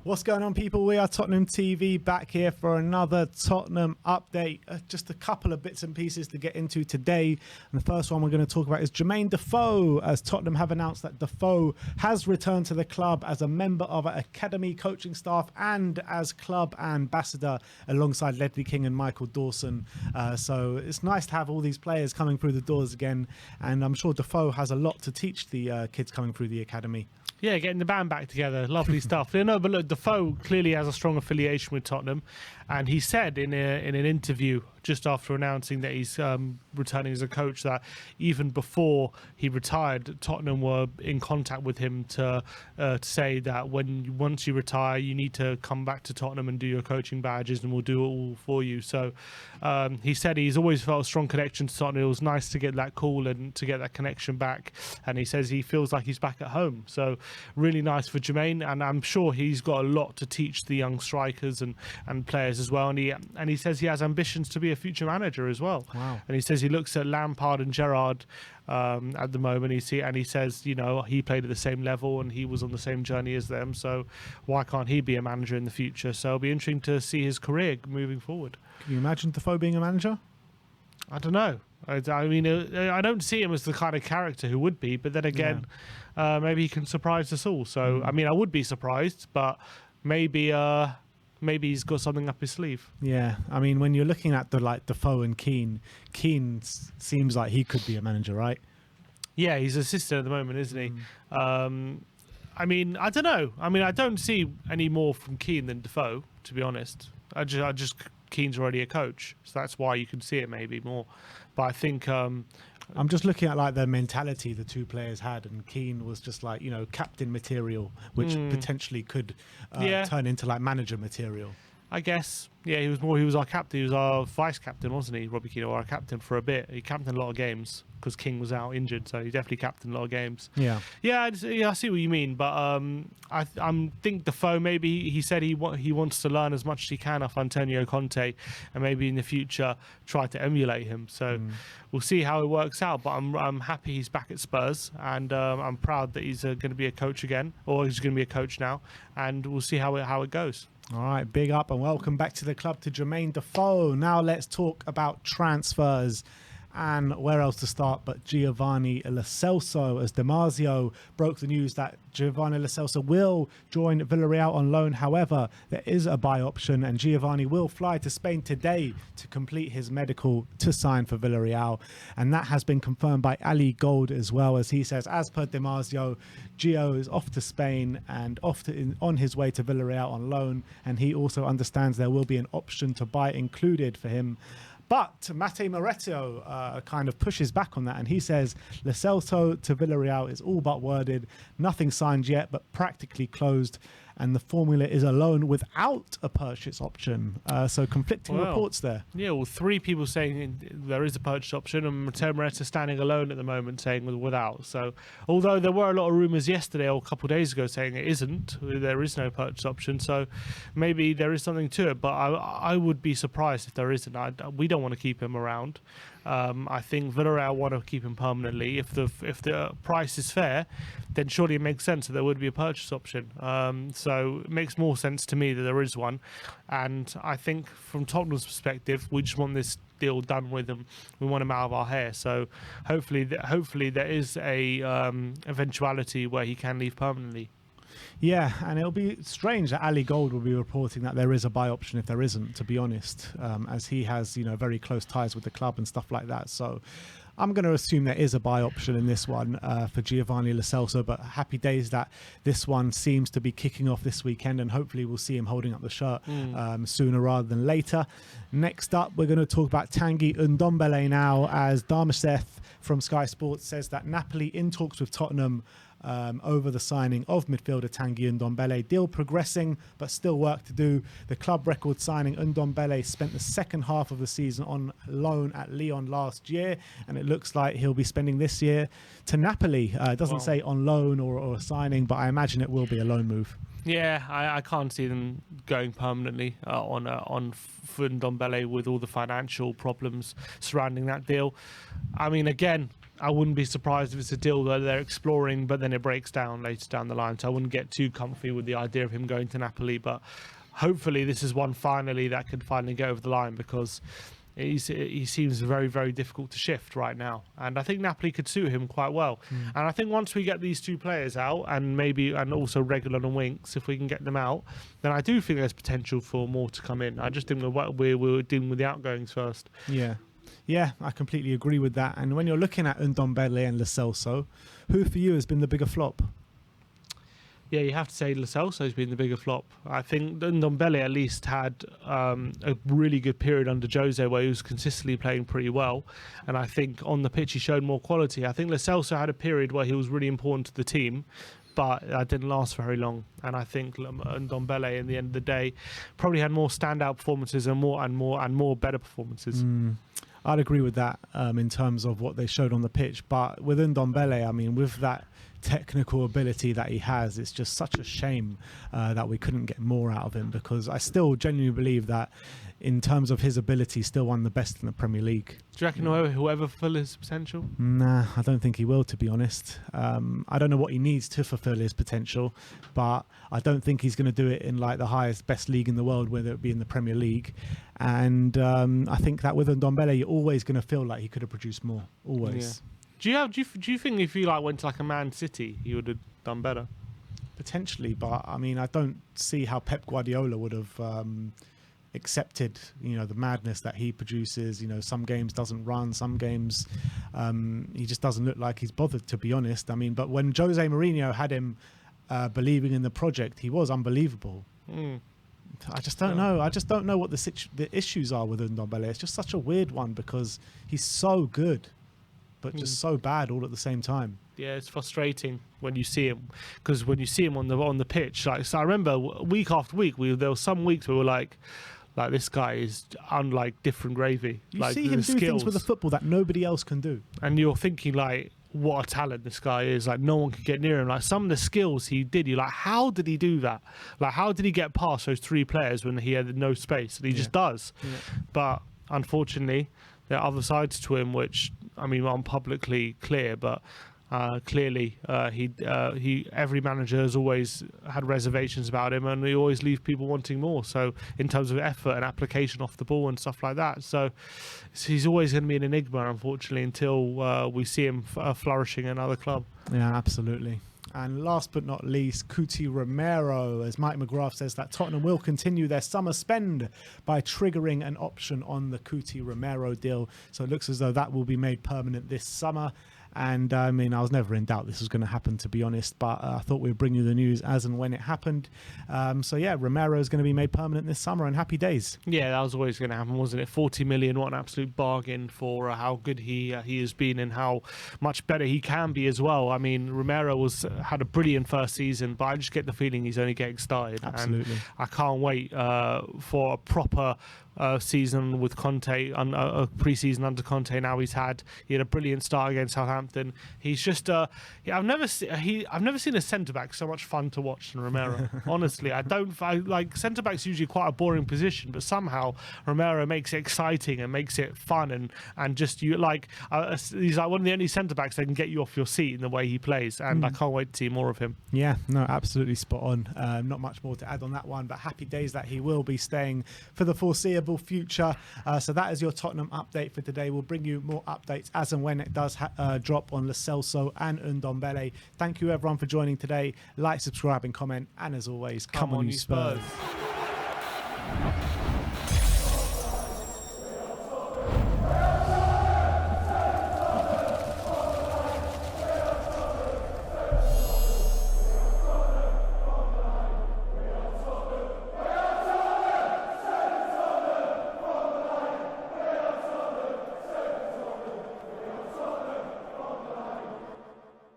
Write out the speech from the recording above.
What's going on, people? We are Tottenham TV, back here for another Tottenham update. Just a couple of bits and pieces to get into today. And the first one we're going to talk about is Jermain Defoe, as Tottenham have announced that Defoe has returned to the club as a member of our academy coaching staff and as club ambassador alongside Ledley King and Michael Dawson. So it's nice to have all these players coming through the doors again. And I'm sure Defoe has a lot to teach the kids coming through the academy. Yeah, getting the band back together. Lovely stuff. No, but look, Defoe clearly has a strong affiliation with Tottenham. And he said in an interview just after announcing that he's returning as a coach that even before he retired, Tottenham were in contact with him to say that once you retire, you need to come back to Tottenham and do your coaching badges and we'll do it all for you. So he said he's always felt a strong connection to Tottenham. It was nice to get that call and to get that connection back. And he says he feels like he's back at home. So really nice for Jermain. And I'm sure he's got a lot to teach the young strikers and players as well. And he says he has ambitions to be a future manager as well. Wow. And he says he looks at Lampard and Gerrard at the moment. He says, you know, he played at the same level and he was on the same journey as them. So why can't he be a manager in the future? So it'll be interesting to see his career moving forward. Can you imagine Defoe being a manager? I don't know. I mean, I don't see him as the kind of character who would be, but then again, maybe he can surprise us all. So, I mean, I would be surprised, but maybe he's got something up his sleeve. Yeah, I mean, when you're looking at Defoe and Keane seems like he could be a manager, right? Yeah, he's assistant at the moment, isn't he? I mean, I don't know. I mean, I don't see any more from Keane than Defoe, to be honest. I just Keane's already a coach, so that's why you can see it maybe more. But I think I'm just looking at like the mentality the two players had, and Keane was just like, you know, captain material, which potentially could turn into like manager material. I guess, yeah, he was our captain. He was our vice captain, wasn't he, Robbie Keane, or our captain for a bit. He captained a lot of games because King was out injured, so he definitely captained a lot of games. Yeah, I see what you mean, but I think Defoe, maybe he said he wants to learn as much as he can off Antonio Conte, and maybe in the future try to emulate him. So we'll see how it works out. But I'm happy he's back at Spurs, and I'm proud that he's going to be a coach again, or he's going to be a coach now, and we'll see how it goes. All right, big up and welcome back to the club to Jermain Defoe. Now let's talk about transfers. And where else to start but Giovanni Lo Celso, as Damasio broke the news that Giovanni Lo Celso will join Villarreal on loan. However, there is a buy option and Giovanni will fly to Spain today to complete his medical to sign for Villarreal. And that has been confirmed by Ali Gold as well, as he says, as per Damasio, Gio is off to Spain and on his way to Villarreal on loan. And he also understands there will be an option to buy included for him. But Matteo Moretto kind of pushes back on that, and he says Lo Celso to Villarreal is all but worded, nothing signed yet, but practically closed, and the formula is a loan without a purchase option. So conflicting reports there. Yeah, well, three people saying there is a purchase option, and Matteo Moretto standing alone at the moment saying without. So although there were a lot of rumours yesterday or a couple of days ago saying it isn't, there is no purchase option, so maybe there is something to it, but I would be surprised if there isn't. We don't want to keep him around. I think Villarreal want to keep him permanently. If the price is fair, then surely it makes sense that there would be a purchase option. So it makes more sense to me that there is one. And I think from Tottenham's perspective, we just want this deal done with him. We want him out of our hair. So hopefully there is a eventuality where he can leave permanently. Yeah, and it'll be strange that Ali Gold will be reporting that there is a buy option if there isn't, to be honest, as he has, you know, very close ties with the club and stuff like that. So I'm going to assume there is a buy option in this one for Giovanni Lo Celso, but happy days that this one seems to be kicking off this weekend, and hopefully we'll see him holding up the shirt sooner rather than later. Next up, we're going to talk about Tanguy Ndombele now, as Darmstadt from Sky Sports says that Napoli in talks with Tottenham over the signing of midfielder Tanguy Ndombele. Deal progressing, but still work to do. The club record signing, Ndombele spent the second half of the season on loan at Lyon last year, and it looks like he'll be spending this year to Napoli. It doesn't say on loan or signing, but I imagine it will be a loan move. Yeah, I can't see them going permanently on for Ndombele with all the financial problems surrounding that deal. I mean, again, I wouldn't be surprised if it's a deal that they're exploring, but then it breaks down later down the line. So I wouldn't get too comfy with the idea of him going to Napoli. But hopefully this is one finally that could finally go over the line, because he seems very, very difficult to shift right now. And I think Napoli could suit him quite well. And I think once we get these two players out, and also Regular and Winks, if we can get them out, then I do think there's potential for more to come in. I just think we're dealing with the outgoings first. Yeah, I completely agree with that. And when you're looking at Ndombele and Lo Celso, who for you has been the bigger flop? Yeah, you have to say Lo Celso's been the bigger flop. I think Ndombele at least had a really good period under Jose where he was consistently playing pretty well. And I think on the pitch he showed more quality. I think Lo Celso had a period where he was really important to the team, but that didn't last very long. And I think Ndombele, in the end of the day, probably had more standout performances and more better performances. I'd agree with that in terms of what they showed on the pitch. But with Ndombele, I mean, with that technical ability that he has, it's just such a shame that we couldn't get more out of him, because I still genuinely believe that in terms of his ability, still one of the best in the Premier League. Do you reckon whoever fulfill his potential? Nah, I don't think he will, to be honest. I don't know what he needs to fulfill his potential, but I don't think he's going to do it in like the best league in the world, whether it be in the Premier League. And I think that with Ndombele, you're always going to feel like he could have produced more, always. Yeah. Do you think if he went to like a Man City, he would have done better? Potentially, but I mean, I don't see how Pep Guardiola would have accepted, the madness that he produces. Some games doesn't run, some games he just doesn't look like he's bothered, to be honest. I mean, but when Jose Mourinho had him believing in the project, he was unbelievable. I just don't know. I just don't know what the issues are with Ndombele. It's just such a weird one, because he's so good, but just so bad all at the same time. Yeah, it's frustrating when you see him, because when you see him on the pitch, so I remember week after week, there were some weeks we were like this guy is unlike different gravy. You see him do things with the football that nobody else can do, and you're thinking what a talent this guy is. No one could get near him. Some of the skills he did, you're like, how did he do that? How did he get past those three players when he had no space? And he just does. But unfortunately, there are other sides to him which, I mean, aren't publicly clear, but clearly every manager has always had reservations about him, and he always leaves people wanting more. So in terms of effort and application off the ball and stuff like that, so he's always going to be an enigma, unfortunately, until we see him flourishing in another club. Yeah, absolutely. And last but not least, Cuti Romero, as Mike McGrath says that Tottenham will continue their summer spend by triggering an option on the Cuti Romero deal. So it looks as though that will be made permanent this summer. And I mean, I was never in doubt this was going to happen, to be honest, but I thought we'd bring you the news as and when it happened. So yeah, Romero is going to be made permanent this summer, and happy days. Yeah, that was always going to happen, wasn't it? 40 million, what an absolute bargain for how good he has been and how much better he can be as well. I mean, Romero had a brilliant first season, but I just get the feeling he's only getting started. Absolutely. And I can't wait for a proper season with Conte, a pre-season under Conte. Now he had a brilliant start against Southampton. He's just I've never seen a centre back so much fun to watch than Romero. Honestly, I like centre back's usually quite a boring position, but somehow Romero makes it exciting and makes it fun, and just he's like one of the only centre backs that can get you off your seat in the way he plays, and I can't wait to see more of him. Yeah, no, absolutely spot on. Not much more to add on that one, but happy days that he will be staying for the foreseeable future. So that is your Tottenham update for today. We'll bring you more updates as and when it does drop on Lo Celso and Ndombele. Thank you everyone for joining today. Like, subscribe and comment, and as always, come on you Spurs.